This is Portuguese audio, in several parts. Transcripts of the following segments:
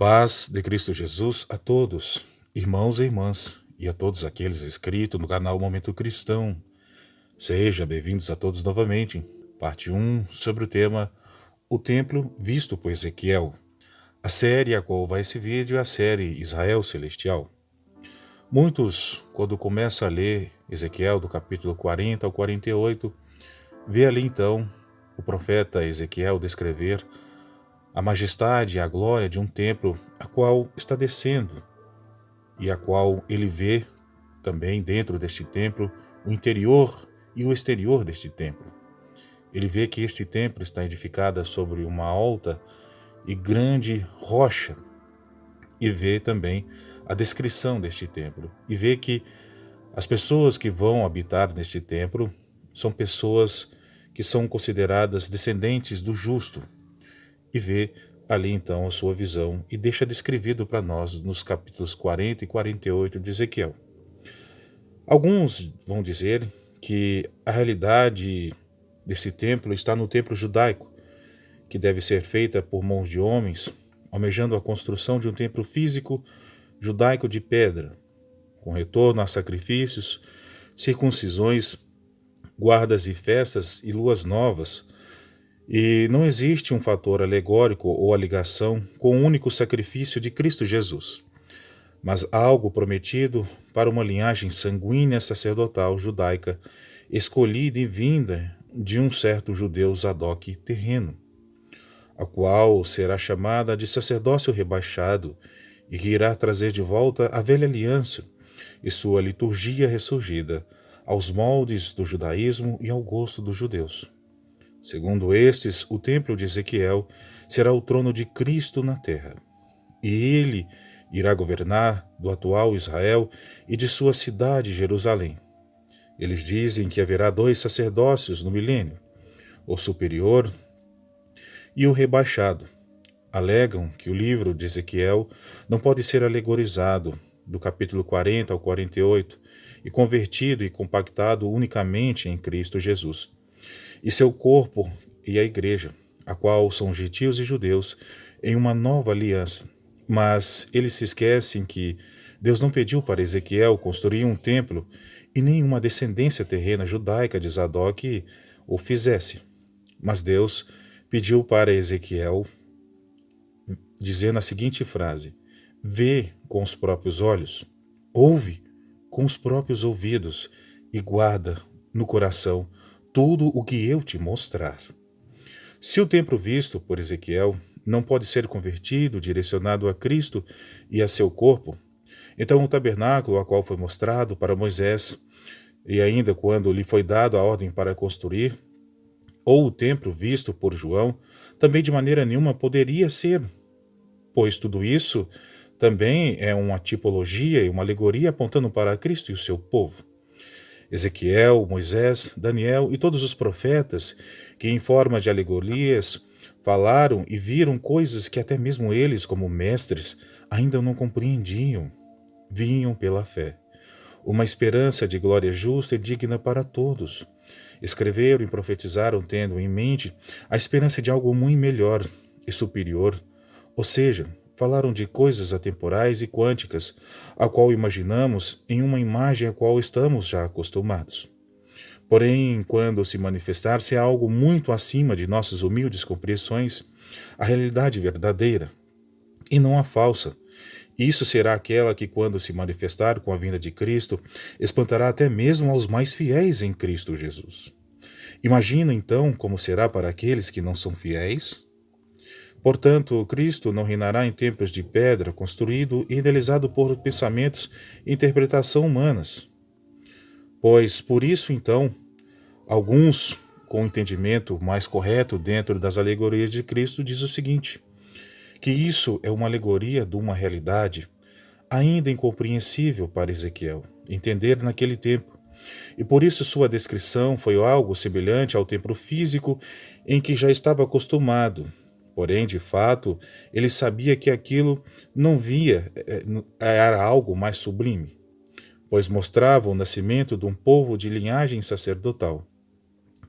Paz de Cristo Jesus a todos, irmãos e irmãs, e a todos aqueles inscritos no canal Momento Cristão. Sejam bem-vindos a todos novamente. Parte 1 sobre o tema O Templo Visto por Ezequiel. A série a qual vai esse vídeo é a série Israel Celestial. Muitos, quando começam a ler Ezequiel do capítulo 40 ao 48, vê ali então o profeta Ezequiel descrever a majestade e a glória de um templo a qual está descendo e a qual ele vê também dentro deste templo o interior e o exterior deste templo. Ele vê que este templo está edificado sobre uma alta e grande rocha e vê também a descrição deste templo e vê que as pessoas que vão habitar neste templo são pessoas que são consideradas descendentes do justo e vê ali então a sua visão e deixa descrevido para nós nos capítulos 40 e 48 de Ezequiel. Alguns vão dizer que a realidade desse templo está no templo judaico, que deve ser feita por mãos de homens, almejando a construção de um templo físico judaico de pedra, com retorno a sacrifícios, circuncisões, guardas e festas e luas novas. E não existe um fator alegórico ou a ligação com o único sacrifício de Cristo Jesus, mas algo prometido para uma linhagem sanguínea sacerdotal judaica, escolhida e vinda de um certo judeu Zadok terreno, a qual será chamada de sacerdócio rebaixado e que irá trazer de volta a velha aliança e sua liturgia ressurgida aos moldes do judaísmo e ao gosto dos judeus. Segundo estes, o templo de Ezequiel será o trono de Cristo na terra, e ele irá governar do atual Israel e de sua cidade Jerusalém. Eles dizem que haverá 2 sacerdócios no milênio, o superior e o rebaixado. Alegam que o livro de Ezequiel não pode ser alegorizado do capítulo 40 ao 48 e convertido e compactado unicamente em Cristo Jesus e seu corpo e a igreja, a qual são gentios e judeus, em uma nova aliança. Mas eles se esquecem que Deus não pediu para Ezequiel construir um templo e nenhuma descendência terrena judaica de Zadok o fizesse. Mas Deus pediu para Ezequiel, dizendo a seguinte frase: vê com os próprios olhos, ouve com os próprios ouvidos e guarda no coração tudo o que eu te mostrar. Se o templo visto por Ezequiel não pode ser convertido, direcionado a Cristo e a seu corpo, então o tabernáculo a qual foi mostrado para Moisés, e ainda quando lhe foi dado a ordem para construir, ou o templo visto por João, também de maneira nenhuma poderia ser, pois tudo isso também é uma tipologia e uma alegoria apontando para Cristo e o seu povo. Ezequiel, Moisés, Daniel e todos os profetas, que em forma de alegorias falaram e viram coisas que até mesmo eles, como mestres, ainda não compreendiam, vinham pela fé. Uma esperança de glória justa e digna para todos. Escreveram e profetizaram tendo em mente a esperança de algo muito melhor e superior, ou seja, falaram de coisas atemporais e quânticas, a qual imaginamos em uma imagem a qual estamos já acostumados. Porém, quando se manifestar-se algo muito acima de nossas humildes compreensões, a realidade verdadeira, e não a falsa, isso será aquela que, quando se manifestar com a vinda de Cristo, espantará até mesmo aos mais fiéis em Cristo Jesus. Imagina, então, como será para aqueles que não são fiéis? Portanto, Cristo não reinará em templos de pedra, construído e idealizado por pensamentos e interpretação humanas. Pois, por isso, então, alguns, com o entendimento mais correto dentro das alegorias de Cristo, diz o seguinte, que isso é uma alegoria de uma realidade ainda incompreensível para Ezequiel entender naquele tempo, e por isso sua descrição foi algo semelhante ao templo físico em que já estava acostumado. Porém, de fato, ele sabia que aquilo não era algo mais sublime, pois mostrava o nascimento de um povo de linhagem sacerdotal,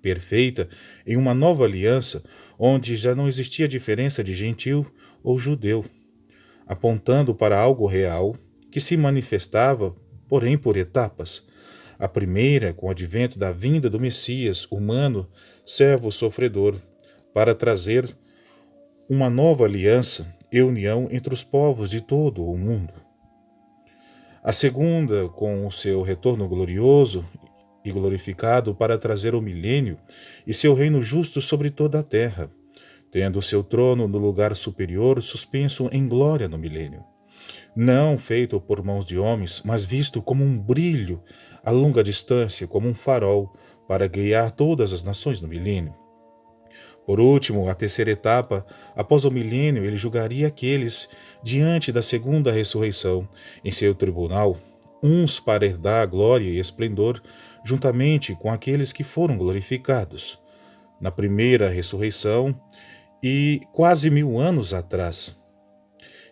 perfeita em uma nova aliança, onde já não existia diferença de gentil ou judeu. apontando para algo real que se manifestava, porém por etapas. A primeira, com o advento da vinda do Messias humano, servo sofredor, para trazer uma nova aliança e união entre os povos de todo o mundo. A segunda, com o seu retorno glorioso e glorificado para trazer o milênio e seu reino justo sobre toda a terra, tendo o seu trono no lugar superior suspenso em glória no milênio. Não feito por mãos de homens, mas visto como um brilho a longa distância, como um farol, para guiar todas as nações no milênio. Por último, a terceira etapa, após o milênio, ele julgaria aqueles diante da segunda ressurreição, em seu tribunal, uns para herdar glória e esplendor, juntamente com aqueles que foram glorificados. Na primeira ressurreição, e quase 1000 anos atrás.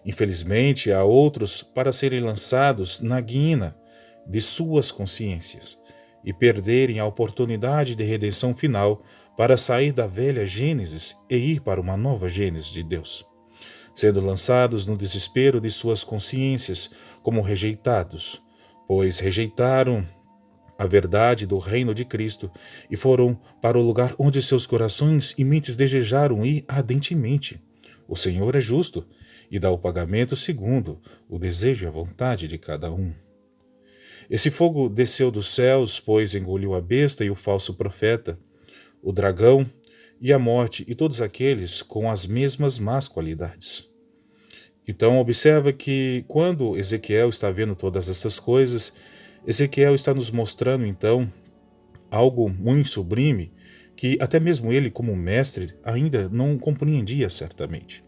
Infelizmente, há outros para serem lançados na guina de suas consciências e perderem a oportunidade de redenção final para sair da velha Gênesis e ir para uma nova Gênesis de Deus, sendo lançados no desespero de suas consciências como rejeitados, pois rejeitaram a verdade do reino de Cristo e foram para o lugar onde seus corações e mentes desejaram ir ardentemente. O Senhor é justo e dá o pagamento segundo o desejo e a vontade de cada um. Esse fogo desceu dos céus, pois engoliu a besta e o falso profeta, o dragão e a morte e todos aqueles com as mesmas más qualidades. Então observa que quando Ezequiel está vendo todas essas coisas, Ezequiel está nos mostrando então algo muito sublime que até mesmo ele como mestre ainda não compreendia certamente.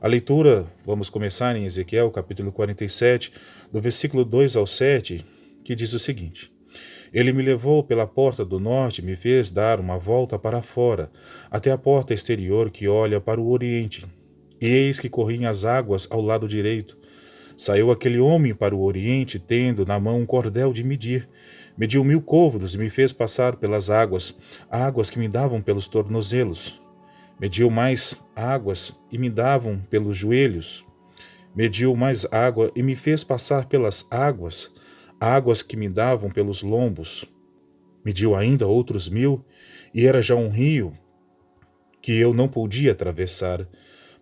A leitura, vamos começar em Ezequiel capítulo 47, do versículo 2 ao 7, que diz o seguinte: Ele me levou pela porta do norte e me fez dar uma volta para fora, até a porta exterior que olha para o oriente. E eis que corriam as águas ao lado direito. Saiu aquele homem para o oriente, tendo na mão um cordel de medir. Mediu 1000 côvados e me fez passar pelas águas, águas que me davam pelos tornozelos. Mediu mais águas e me davam pelos joelhos. Mediu mais água e me fez passar pelas águas, águas que me davam pelos lombos. Mediu ainda outros 1000, e era já um rio que eu não podia atravessar,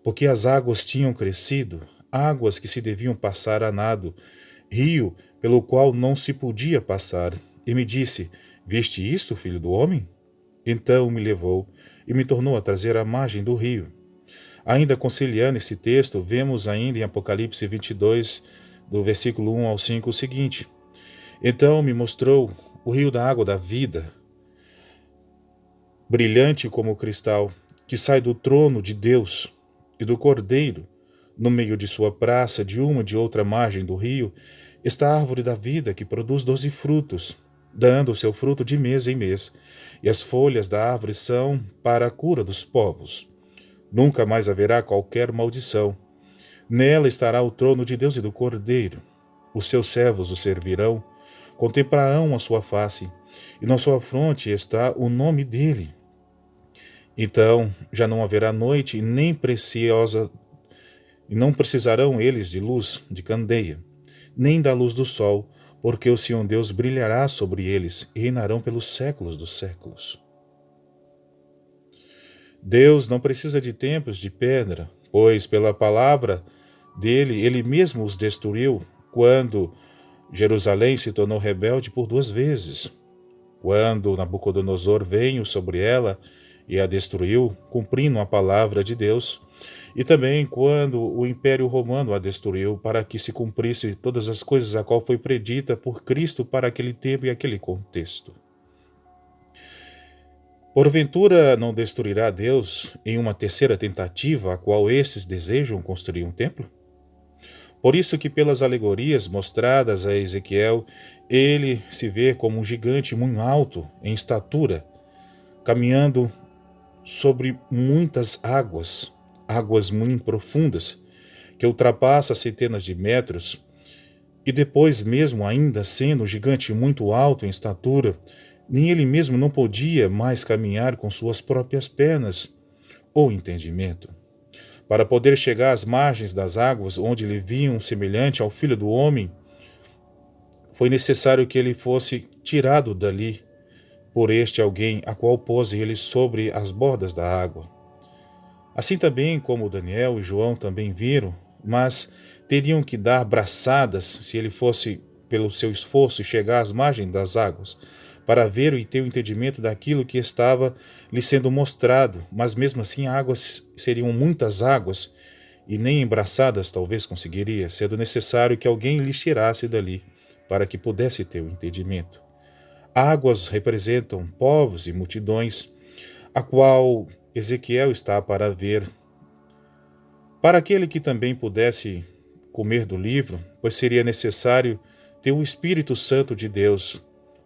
porque as águas tinham crescido, águas que se deviam passar a nado, rio pelo qual não se podia passar. E me disse: Viste isto, filho do homem? Então me levou e me tornou a trazer à margem do rio. Ainda conciliando esse texto, vemos ainda em Apocalipse 22, do versículo 1 ao 5, o seguinte: Então me mostrou o rio da água da vida, brilhante como cristal, que sai do trono de Deus e do Cordeiro. No meio de sua praça, de uma e de outra margem do rio, está a árvore da vida, que produz 12 frutos, dando o seu fruto de mês em mês, e as folhas da árvore são para a cura dos povos. Nunca mais haverá qualquer maldição. Nela estará o trono de Deus e do Cordeiro. Os seus servos o servirão, contemplarão a sua face, e na sua fronte está o nome dele. Então já não haverá noite nem preciosa, e não precisarão eles de luz de candeia, nem da luz do sol, porque o Senhor Deus brilhará sobre eles e reinarão pelos séculos dos séculos. Deus não precisa de templos de pedra, pois pela palavra dele, ele mesmo os destruiu quando Jerusalém se tornou rebelde por 2 vezes. Quando Nabucodonosor veio sobre ela e a destruiu, cumprindo a palavra de Deus, e também quando o Império Romano a destruiu, para que se cumprisse todas as coisas a qual foi predita por Cristo para aquele tempo e aquele contexto. Porventura não destruirá Deus em uma terceira tentativa, a qual estes desejam construir um templo? Por isso que pelas alegorias mostradas a Ezequiel, ele se vê como um gigante muito alto em estatura, caminhando sobre muitas águas, águas muito profundas, que ultrapassa centenas de metros, e depois mesmo ainda sendo um gigante muito alto em estatura, nem ele mesmo não podia mais caminhar com suas próprias pernas ou entendimento. Para poder chegar às margens das águas, onde lhe viam semelhante ao Filho do Homem, foi necessário que ele fosse tirado dali por este alguém, a qual pôs ele sobre as bordas da água. Assim também como Daniel e João também viram, mas teriam que dar braçadas se ele fosse, pelo seu esforço, chegar às margens das águas, para ver e ter o entendimento daquilo que estava lhe sendo mostrado, mas mesmo assim águas seriam muitas águas, e nem embraçadas talvez conseguiria, sendo necessário que alguém lhe tirasse dali, para que pudesse ter o entendimento. Águas representam povos e multidões, a qual Ezequiel está para ver. Para aquele que também pudesse comer do livro, pois seria necessário ter o Espírito Santo de Deus,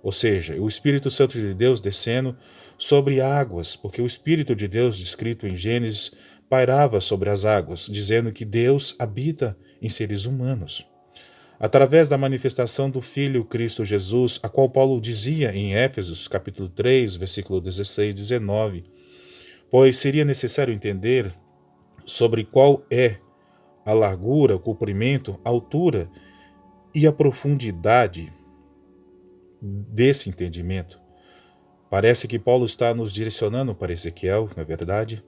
ou seja, o Espírito Santo de Deus descendo sobre águas, porque o Espírito de Deus, descrito em Gênesis, pairava sobre as águas, dizendo que Deus habita em seres humanos. Através da manifestação do Filho Cristo Jesus, a qual Paulo dizia em Éfesos, capítulo 3, versículo 16 e 19, pois seria necessário entender sobre qual é a largura, o comprimento, a altura e a profundidade desse entendimento. Parece que Paulo está nos direcionando para Ezequiel, não é verdade?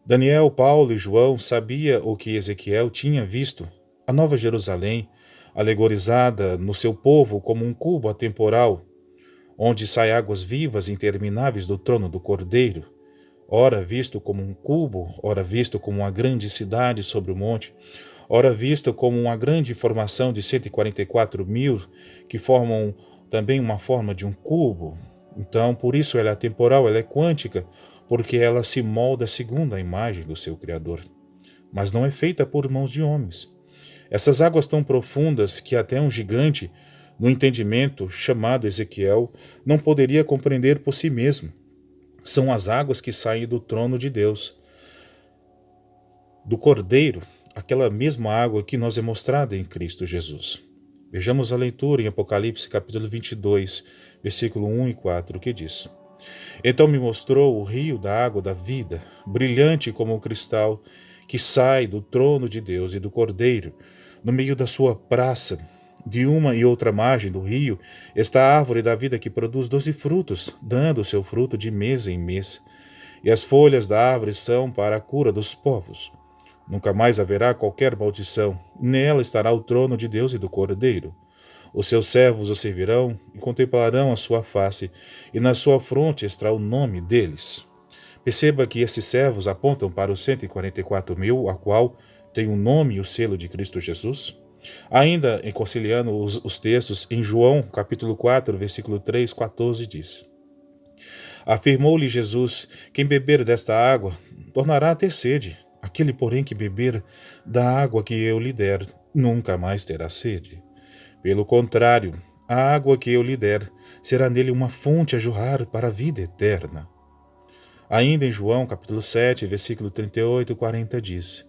Daniel, Paulo e João sabiam o que Ezequiel tinha visto, a Nova Jerusalém, alegorizada no seu povo como um cubo atemporal, onde saem águas vivas e intermináveis do trono do Cordeiro, ora visto como um cubo, ora visto como uma grande cidade sobre o monte, ora visto como uma grande formação de 144.000, que formam também uma forma de um cubo. Então, por isso ela é atemporal, ela é quântica, porque ela se molda segundo a imagem do seu Criador. Mas não é feita por mãos de homens. Essas águas tão profundas que até um gigante, no entendimento chamado Ezequiel, não poderia compreender por si mesmo. São as águas que saem do trono de Deus, do Cordeiro, aquela mesma água que nos é mostrada em Cristo Jesus. Vejamos a leitura em Apocalipse capítulo 22, versículo 1 e 4, que diz: Então me mostrou o rio da água da vida, brilhante como um cristal, que sai do trono de Deus e do Cordeiro. No meio da sua praça, de uma e outra margem do rio, está a árvore da vida que produz 12 frutos, dando seu fruto de mês em mês. E as folhas da árvore são para a cura dos povos. Nunca mais haverá qualquer maldição. Nela estará o trono de Deus e do Cordeiro. Os seus servos o servirão e contemplarão a sua face, e na sua fronte estará o nome deles. Perceba que esses servos apontam para os 144.000, a qual tem o nome e o selo de Cristo Jesus. Ainda em conciliando os textos, em João, capítulo 4, versículo 3, 14, diz: Afirmou-lhe Jesus: Quem beber desta água tornará a ter sede. Aquele, porém, que beber da água que eu lhe der, nunca mais terá sede. Pelo contrário, a água que eu lhe der será nele uma fonte a jorrar para a vida eterna. Ainda em João, capítulo 7, versículo 38 e 40, diz: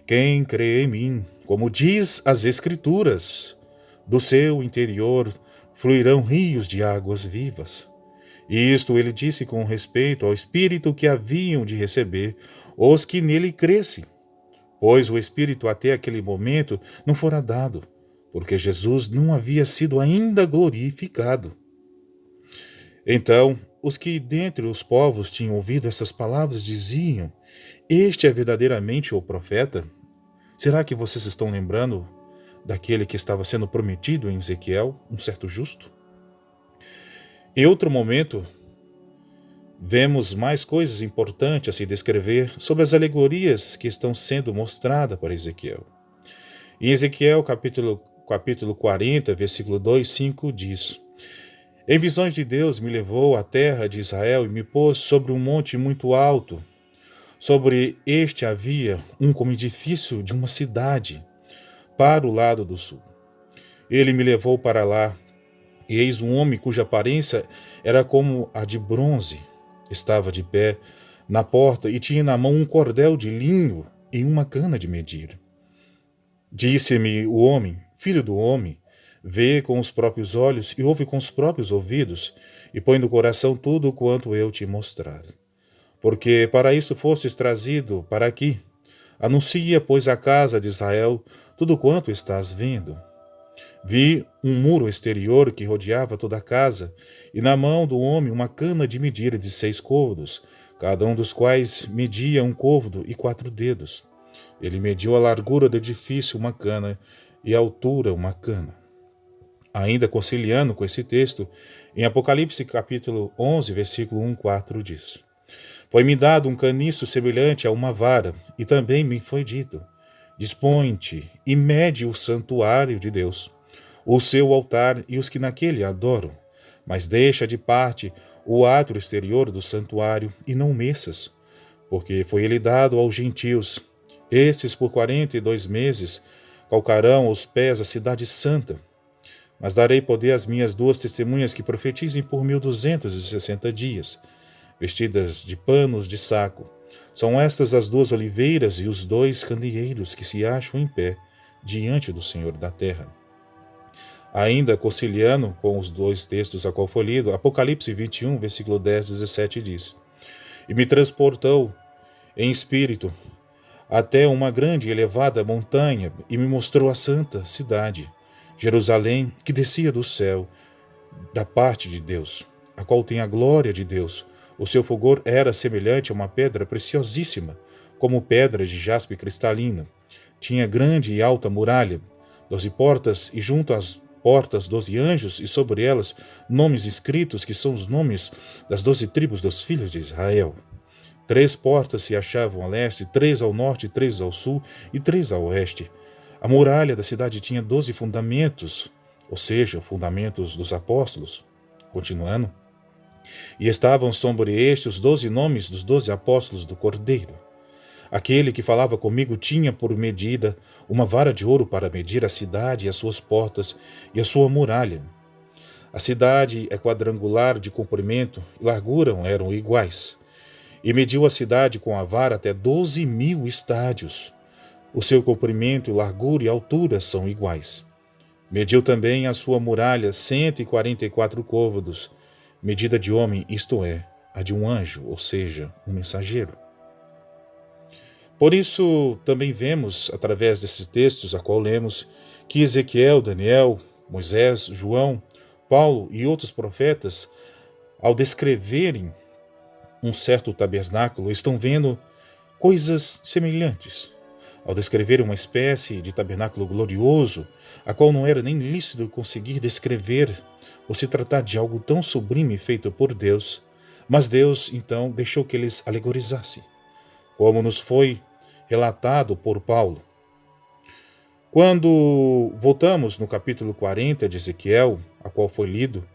Quem crê em mim, como diz as Escrituras, do seu interior fluirão rios de águas vivas. Isto ele disse com respeito ao Espírito que haviam de receber os que nele crescem, pois o Espírito até aquele momento não fora dado, porque Jesus não havia sido ainda glorificado. Então, os que dentre os povos tinham ouvido essas palavras diziam: Este é verdadeiramente o profeta? Será que vocês estão lembrando daquele que estava sendo prometido em Ezequiel, um certo justo? Em outro momento, vemos mais coisas importantes a se descrever sobre as alegorias que estão sendo mostradas para Ezequiel. Em Ezequiel, capítulo 40, versículo 2, 5, diz: Em visões de Deus me levou à terra de Israel e me pôs sobre um monte muito alto. Sobre este havia como edifício de uma cidade, para o lado do sul. Ele me levou para lá, e eis um homem cuja aparência era como a de bronze. Estava de pé na porta e tinha na mão um cordel de linho e uma cana de medir. Disse-me o homem: Filho do homem, vê com os próprios olhos e ouve com os próprios ouvidos, e põe no coração tudo quanto eu te mostrar. Porque para isso fostes trazido para aqui. Anuncia, pois, à casa de Israel tudo quanto estás vendo. Vi um muro exterior que rodeava toda a casa, e na mão do homem uma cana de medir de 6 côvados, cada um dos quais media 1 côvado e 4 dedos. Ele mediu a largura do edifício, uma cana, e a altura, uma cana. Ainda conciliando com esse texto, em Apocalipse capítulo 11, versículo 1-4 diz: Foi-me dado um caniço semelhante a uma vara, e também me foi dito: Dispõe-te e mede o santuário de Deus, o seu altar e os que naquele adoram, mas deixa de parte o átrio exterior do santuário e não meças, porque foi ele dado aos gentios. Estes por 42 meses calcarão aos pés a cidade santa. Mas darei poder às minhas 2 testemunhas que profetizem por 1260 dias, vestidas de panos de saco. São estas as 2 oliveiras e os 2 candeeiros que se acham em pé diante do Senhor da terra. Ainda conciliando com os 2 textos a qual foi lido, Apocalipse 21, versículo 10-17 diz: E me transportou em espírito até uma grande e elevada montanha, e me mostrou a santa cidade, Jerusalém, que descia do céu, da parte de Deus, a qual tem a glória de Deus. O seu fulgor era semelhante a uma pedra preciosíssima, como pedra de jaspe cristalina. Tinha grande e alta muralha, 12 portas, e junto às portas 12 anjos, e sobre elas nomes escritos, que são os nomes das 12 tribos dos filhos de Israel. 3 portas se achavam a leste, 3 ao norte, 3 ao sul e 3 ao oeste. A muralha da cidade tinha 12 fundamentos, ou seja, fundamentos dos apóstolos. Continuando. E estavam sobre este os 12 nomes dos 12 apóstolos do Cordeiro. Aquele que falava comigo tinha por medida uma vara de ouro para medir a cidade e as suas portas e a sua muralha. A cidade é quadrangular de comprimento e largura eram iguais. E mediu a cidade com a vara até 12.000 estádios. O seu comprimento, largura e altura são iguais. Mediu também a sua muralha 144 côvados, medida de homem, isto é, a de um anjo, ou seja, um mensageiro. Por isso, também vemos, através desses textos a qual lemos, que Ezequiel, Daniel, Moisés, João, Paulo e outros profetas, ao descreverem um certo tabernáculo, estão vendo coisas semelhantes. Ao descrever uma espécie de tabernáculo glorioso, a qual não era nem lícito conseguir descrever, por se tratar de algo tão sublime feito por Deus, mas Deus, então, deixou que eles alegorizassem, como nos foi relatado por Paulo. Quando voltamos no capítulo 40 de Ezequiel, a qual foi lido,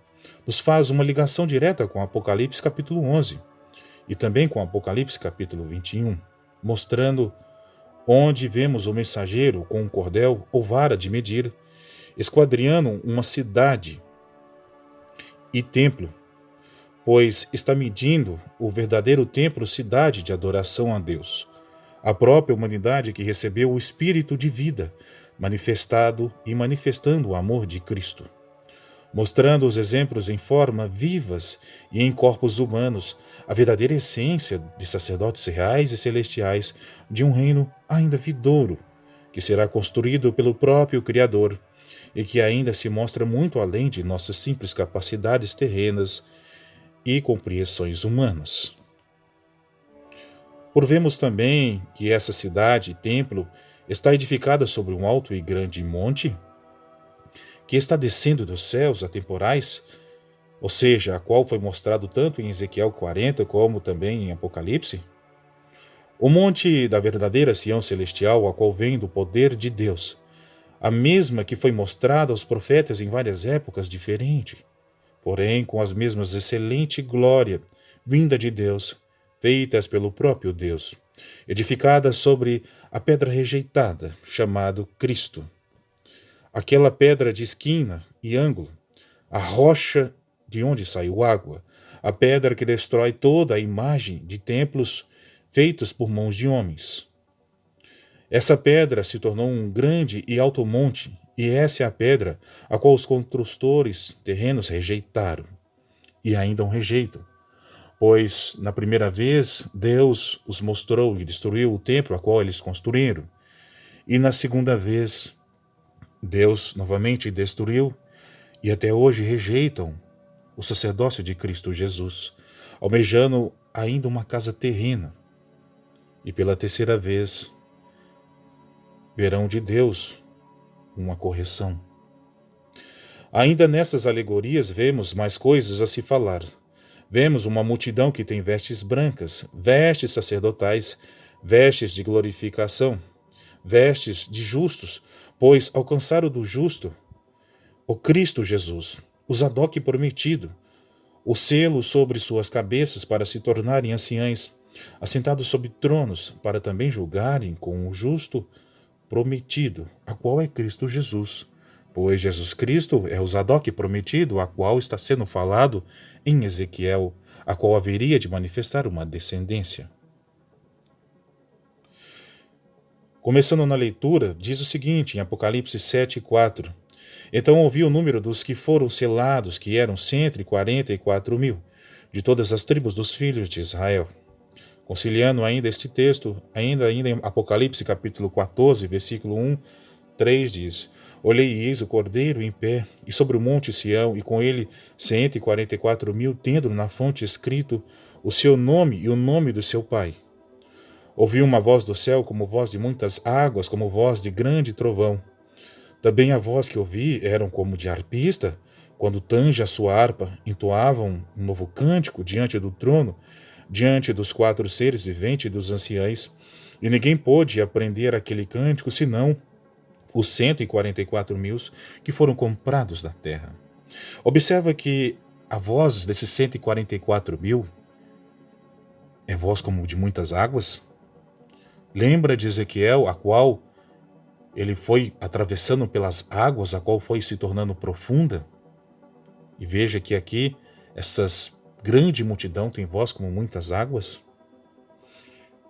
nos faz uma ligação direta com Apocalipse capítulo 11 e também com Apocalipse capítulo 21, mostrando onde vemos o mensageiro com um cordel ou vara de medir, esquadriando uma cidade e templo, pois está medindo o verdadeiro templo, cidade de adoração a Deus, a própria humanidade que recebeu o Espírito de vida, manifestado e manifestando o amor de Cristo, mostrando os exemplos em forma vivas e em corpos humanos, a verdadeira essência de sacerdotes reais e celestiais de um reino ainda vindouro, que será construído pelo próprio Criador e que ainda se mostra muito além de nossas simples capacidades terrenas e compreensões humanas. Por vemos também que essa cidade e templo está edificada sobre um alto e grande monte, que está descendo dos céus atemporais, ou seja, a qual foi mostrado tanto em Ezequiel 40 como também em Apocalipse. O monte da verdadeira Sião celestial, a qual vem do poder de Deus, a mesma que foi mostrada aos profetas em várias épocas diferentes, porém com as mesmas excelente glória, vinda de Deus, feitas pelo próprio Deus, edificada sobre a pedra rejeitada, chamado Cristo. Aquela pedra de esquina e ângulo, a rocha de onde saiu água, a pedra que destrói toda a imagem de templos feitos por mãos de homens. Essa pedra se tornou um grande e alto monte, e essa é a pedra a qual os construtores terrenos rejeitaram, e ainda o rejeitam. Pois na primeira vez Deus os mostrou e destruiu o templo a qual eles construíram. E na segunda vez Deus novamente destruiu e até hoje rejeitam o sacerdócio de Cristo Jesus, almejando ainda uma casa terrena. E pela terceira vez verão de Deus uma correção. Ainda nessas alegorias vemos mais coisas a se falar. Vemos uma multidão que tem vestes brancas, vestes sacerdotais, vestes de glorificação, vestes de justos, pois alcançaram do justo o Cristo Jesus, o Zadok prometido, o selo sobre suas cabeças para se tornarem anciães, assentados sobre tronos, para também julgarem com o justo prometido, a qual é Cristo Jesus. Pois Jesus Cristo é o Zadok prometido, a qual está sendo falado em Ezequiel, a qual haveria de manifestar uma descendência. Começando na leitura, diz o seguinte, em Apocalipse 7:4. Então ouvi o número dos que foram selados, que eram 144.000, de todas as tribos dos filhos de Israel. Conciliando ainda este texto, ainda em Apocalipse capítulo 14, versículo 1, 3 diz: Olhei e eis o Cordeiro em pé, e sobre o monte Sião, e com ele 144.000, tendo na fonte escrito o seu nome e o nome do seu pai. Ouvi uma voz do céu como voz de muitas águas, como voz de grande trovão. Também a voz que ouvi eram como de harpista, quando tange a sua harpa, entoavam um novo cântico diante do trono, diante dos 4 seres viventes e dos anciães, e ninguém pôde aprender aquele cântico, senão os 144.000 que foram comprados da terra. Observa que a voz desses 144.000 é voz como de muitas águas. Lembra de Ezequiel, a qual ele foi atravessando pelas águas, a qual foi se tornando profunda? E veja que aqui, essas grande multidão tem voz como muitas águas.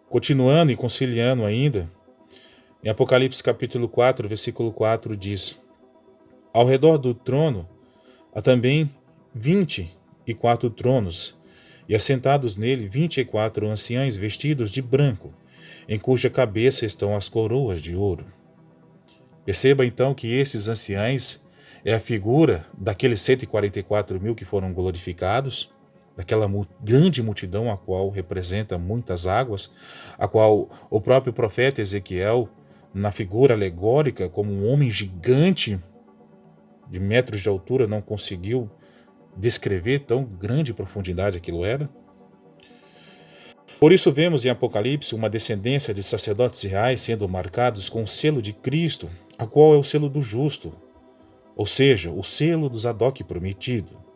Continuando e conciliando ainda, em Apocalipse capítulo 4, versículo 4 diz: Ao redor do trono há também 24 tronos, e assentados nele 24 anciães vestidos de branco, em cuja cabeça estão as coroas de ouro. Perceba então que esses anciães é a figura daqueles 144.000 que foram glorificados, daquela grande multidão a qual representa muitas águas, a qual o próprio profeta Ezequiel, na figura alegórica, como um homem gigante de metros de altura, não conseguiu descrever tão grande profundidade aquilo era. Por isso vemos em Apocalipse uma descendência de sacerdotes reais sendo marcados com o selo de Cristo, a qual é o selo do justo, ou seja, o selo do Zadok prometido.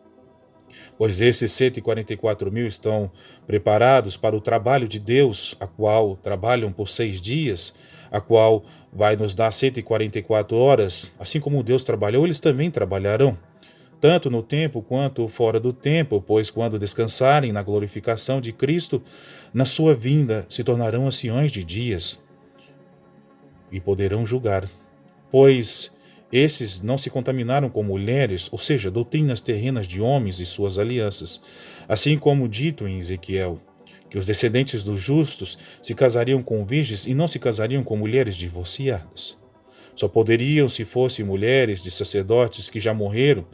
Pois esses 144.000 estão preparados para o trabalho de Deus, a qual trabalham por 6 dias, a qual vai nos dar 144 horas. Assim como Deus trabalhou, eles também trabalharão, tanto no tempo quanto fora do tempo, pois quando descansarem na glorificação de Cristo, na sua vinda se tornarão anciões de dias e poderão julgar. Pois esses não se contaminaram com mulheres, ou seja, doutrinas terrenas de homens e suas alianças, assim como dito em Ezequiel, que os descendentes dos justos se casariam com virgens e não se casariam com mulheres divorciadas. Só poderiam se fossem mulheres de sacerdotes que já morreram,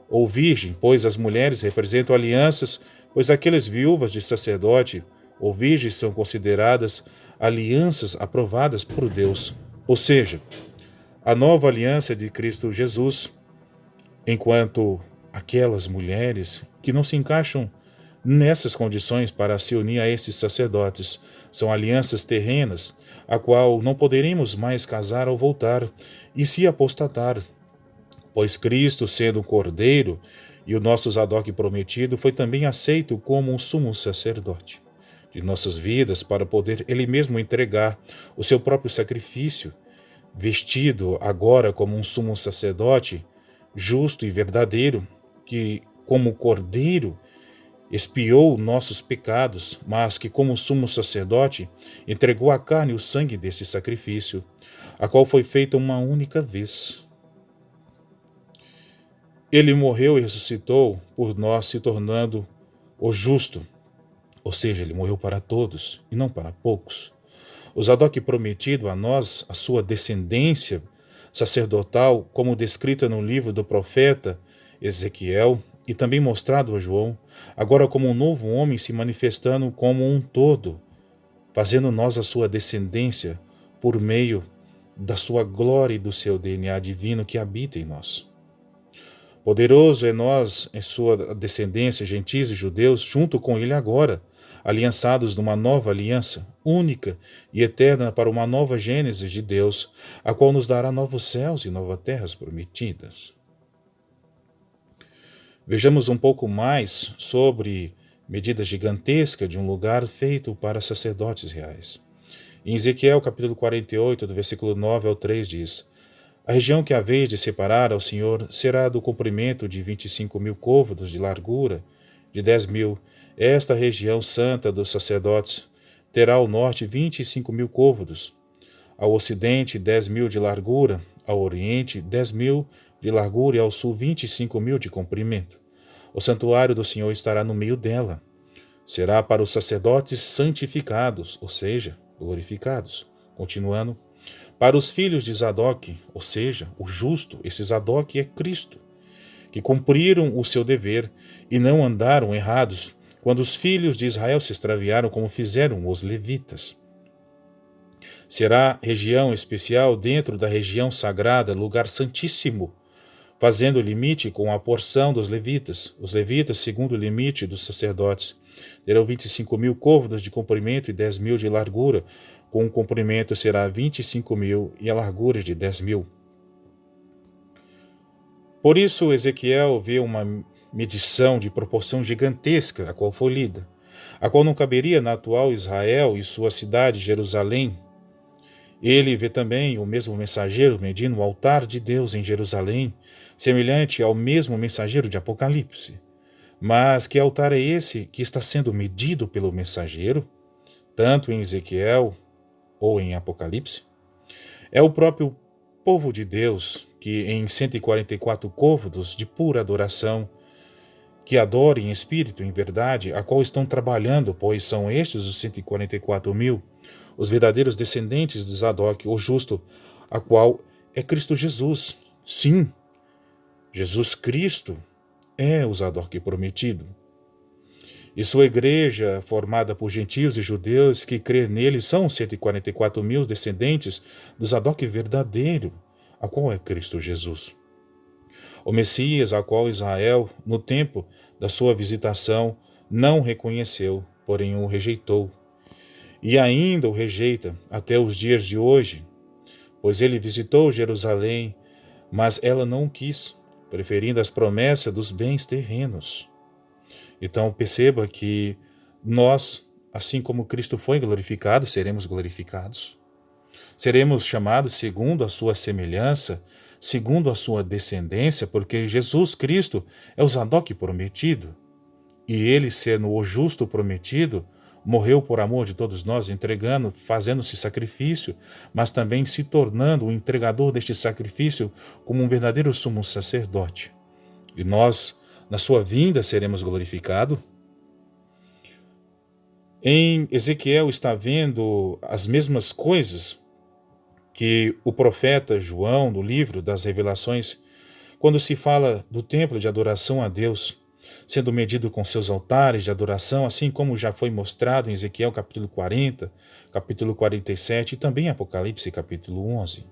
ou virgem, pois as mulheres representam alianças, pois aquelas viúvas de sacerdote ou virgens são consideradas alianças aprovadas por Deus, ou seja, a nova aliança de Cristo Jesus, enquanto aquelas mulheres que não se encaixam nessas condições para se unir a esses sacerdotes são alianças terrenas, a qual não poderemos mais casar ou voltar e se apostatar, pois Cristo, sendo um cordeiro e o nosso Zadok prometido, foi também aceito como um sumo sacerdote de nossas vidas para poder ele mesmo entregar o seu próprio sacrifício, vestido agora como um sumo sacerdote justo e verdadeiro, que como cordeiro expiou nossos pecados, mas que como sumo sacerdote entregou a carne e o sangue deste sacrifício, a qual foi feita uma única vez. Ele morreu e ressuscitou por nós, se tornando o justo, ou seja, ele morreu para todos e não para poucos. O Zadok prometido a nós, a sua descendência sacerdotal, como descrita no livro do profeta Ezequiel e também mostrado a João, agora como um novo homem se manifestando como um todo, fazendo nós a sua descendência por meio da sua glória e do seu DNA divino que habita em nós. Poderoso é nós, em sua descendência, gentis e judeus, junto com ele agora, aliançados numa nova aliança, única e eterna para uma nova gênese de Deus, a qual nos dará novos céus e novas terras prometidas. Vejamos um pouco mais sobre medida gigantesca de um lugar feito para sacerdotes reais. Em Ezequiel, capítulo 48, do versículo 9 ao 3, diz: a região que haveis de separar ao Senhor será do comprimento de 25.000 côvados de largura, de 10.000. Esta região santa dos sacerdotes terá ao norte 25.000 côvados, ao ocidente 10.000 de largura, ao oriente 10.000 de largura e ao sul 25.000 de comprimento. O santuário do Senhor estará no meio dela. Será para os sacerdotes santificados, ou seja, glorificados. Continuando, para os filhos de Zadok, ou seja, o justo, esse Zadok é Cristo, que cumpriram o seu dever e não andaram errados quando os filhos de Israel se extraviaram como fizeram os levitas. Será região especial dentro da região sagrada, lugar santíssimo, fazendo limite com a porção dos levitas. Os levitas, segundo o limite dos sacerdotes, terão 25.000 côvados de comprimento e 10.000 de largura, com o comprimento será 25.000 e a largura de 10.000. Por isso, Ezequiel vê uma medição de proporção gigantesca, a qual foi lida, a qual não caberia na atual Israel e sua cidade, Jerusalém. Ele vê também o mesmo mensageiro medindo o altar de Deus em Jerusalém, semelhante ao mesmo mensageiro de Apocalipse. Mas que altar é esse que está sendo medido pelo mensageiro, tanto em Ezequiel ou em Apocalipse? É o próprio povo de Deus que, em 144 côvados de pura adoração, que adorem em espírito e em verdade, a qual estão trabalhando, pois são estes os 144.000, os verdadeiros descendentes de Zadok, o justo, a qual é Cristo Jesus. Sim, Jesus Cristo é o Zadok prometido. E sua igreja, formada por gentios e judeus que crêem nele, são 144.000 descendentes do Zadok verdadeiro, a qual é Cristo Jesus. O Messias, a qual Israel, no tempo da sua visitação, não reconheceu, porém o rejeitou. E ainda o rejeita até os dias de hoje, pois ele visitou Jerusalém, mas ela não o quis, preferindo as promessas dos bens terrenos. Então perceba que nós, assim como Cristo foi glorificado, seremos glorificados. Seremos chamados segundo a sua semelhança, segundo a sua descendência, porque Jesus Cristo é o Zadok prometido. E ele, sendo o justo prometido, morreu por amor de todos nós, entregando, fazendo-se sacrifício, mas também se tornando o entregador deste sacrifício como um verdadeiro sumo sacerdote. E nós, na sua vinda, seremos glorificados. Em Ezequiel está vendo as mesmas coisas que o profeta João, no livro das Revelações, quando se fala do templo de adoração a Deus, sendo medido com seus altares de adoração, assim como já foi mostrado em Ezequiel capítulo 40, capítulo 47 e também Apocalipse capítulo 11.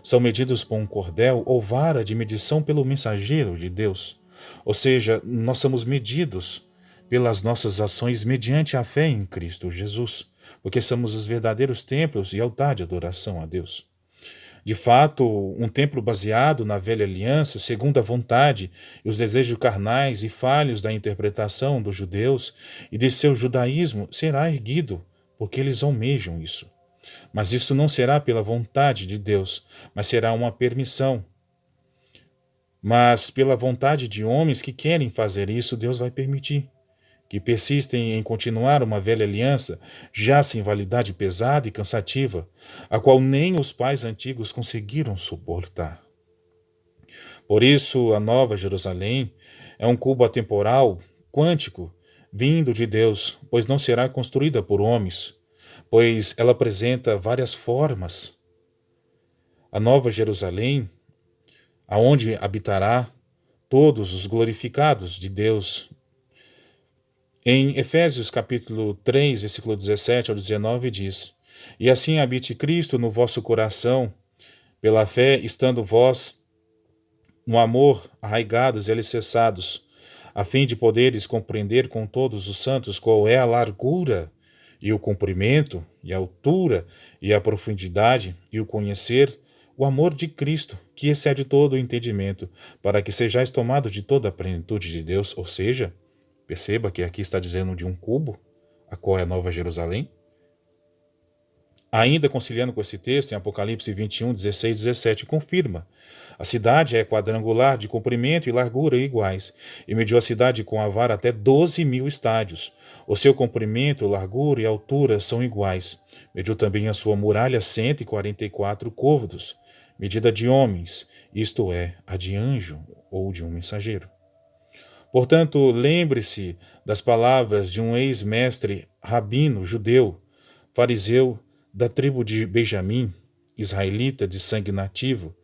São medidos por um cordel ou vara de medição pelo mensageiro de Deus. Ou seja, nós somos medidos pelas nossas ações mediante a fé em Cristo Jesus, porque somos os verdadeiros templos e altar de adoração a Deus. De fato, um templo baseado na velha aliança, segundo a vontade e os desejos carnais e falhos da interpretação dos judeus e de seu judaísmo, será erguido, porque eles almejam isso. Mas isso não será pela vontade de Deus, mas será uma permissão. Mas pela vontade de homens que querem fazer isso, Deus vai permitir. Que persistem em continuar uma velha aliança, já sem validade pesada e cansativa, a qual nem os pais antigos conseguiram suportar. Por isso, a Nova Jerusalém é um cubo atemporal, quântico, vindo de Deus, pois não será construída por homens, pois ela apresenta várias formas. A Nova Jerusalém, aonde habitará todos os glorificados de Deus. Em Efésios capítulo 3, versículo 17 ao 19 diz: E assim habite Cristo no vosso coração, pela fé, estando vós no amor arraigados e alicerçados, a fim de poderes compreender com todos os santos qual é a largura e o comprimento e a altura e a profundidade, e o conhecer o amor de Cristo, que excede todo o entendimento, para que sejais tomados de toda a plenitude de Deus. Ou seja, perceba que aqui está dizendo de um cubo, a qual é a Nova Jerusalém. Ainda conciliando com esse texto, em Apocalipse 21, 16 e 17, confirma: a cidade é quadrangular, de comprimento e largura iguais, e mediu a cidade com a vara até 12.000 estádios. O seu comprimento, largura e altura são iguais. Mediu também a sua muralha 144 côvados, medida de homens, isto é, a de anjo ou de um mensageiro. Portanto, lembre-se das palavras de um ex-mestre rabino judeu, fariseu, da tribo de Benjamim, israelita de sangue nativo,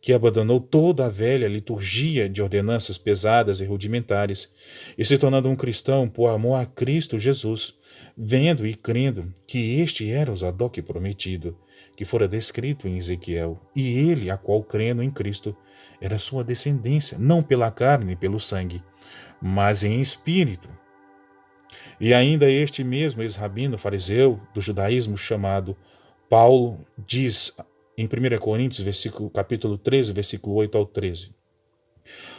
que abandonou toda a velha liturgia de ordenanças pesadas e rudimentares, e se tornando um cristão por amor a Cristo Jesus, vendo e crendo que este era o Zadok prometido, que fora descrito em Ezequiel, e ele, a qual crendo em Cristo, era sua descendência, não pela carne e pelo sangue, mas em espírito. E ainda este mesmo ex-rabino fariseu do judaísmo chamado Paulo diz em 1 Coríntios, capítulo 13, versículo 8 ao 13: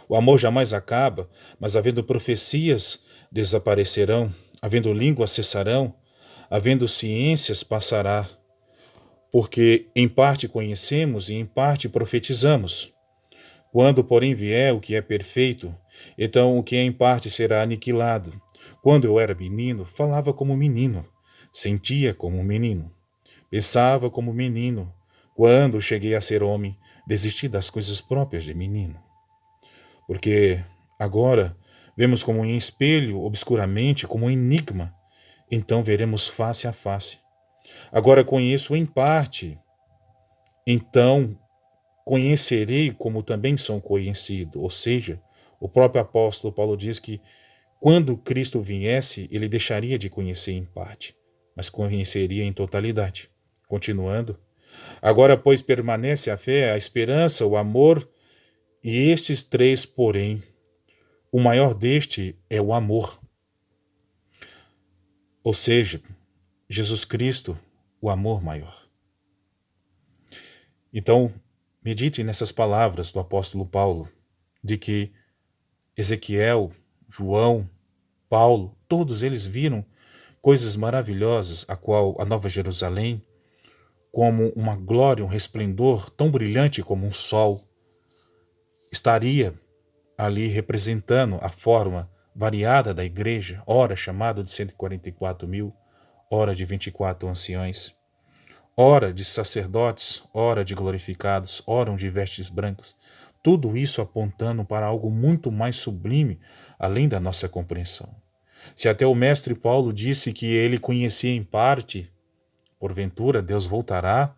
O amor jamais acaba, mas havendo profecias desaparecerão, havendo línguas cessarão, havendo ciências passará, porque em parte conhecemos e em parte profetizamos. Quando, porém, vier o que é perfeito, então o que é em parte será aniquilado. Quando eu era menino, falava como menino, sentia como menino, pensava como menino. Quando cheguei a ser homem, desisti das coisas próprias de menino. Porque agora vemos como em espelho, obscuramente, como um enigma, então veremos face a face. Agora conheço em parte, então conhecerei como também sou conhecido. Ou seja, o próprio apóstolo Paulo diz que quando Cristo viesse, ele deixaria de conhecer em parte, mas conheceria em totalidade. Continuando: agora, pois, permanece a fé, a esperança, o amor, e estes três, porém, o maior deste é o amor. Ou seja, Jesus Cristo, o amor maior. Então, medite nessas palavras do apóstolo Paulo, de que Ezequiel, João, Paulo, todos eles viram coisas maravilhosas, a qual a Nova Jerusalém, como uma glória, um resplendor tão brilhante como um sol, estaria ali representando a forma variada da igreja, ora chamada de 144.000, ora de 24 anciões, ora de sacerdotes, ora de glorificados, ora de vestes brancas. Tudo isso apontando para algo muito mais sublime, além da nossa compreensão. Se até o mestre Paulo disse que ele conhecia em parte, porventura Deus voltará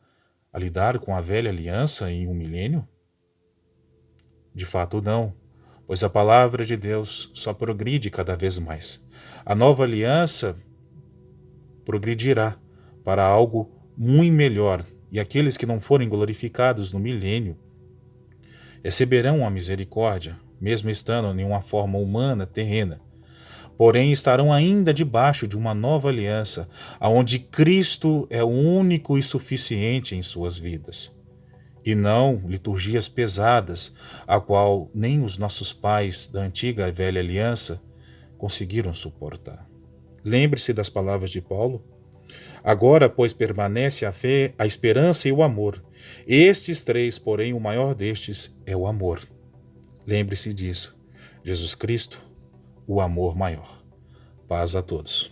a lidar com a velha aliança em um milênio? De fato não, pois a palavra de Deus só progride cada vez mais. A nova aliança progredirá para algo muito melhor, e aqueles que não forem glorificados no milênio receberão a misericórdia, mesmo estando em uma forma humana, terrena. Porém, estarão ainda debaixo de uma nova aliança, onde Cristo é o único e suficiente em suas vidas. E não liturgias pesadas, a qual nem os nossos pais da antiga e velha aliança conseguiram suportar. Lembre-se das palavras de Paulo. Agora, pois, permanece a fé, a esperança e o amor. Estes três, porém, o maior destes é o amor. Lembre-se disso. Jesus Cristo, o amor maior. Paz a todos.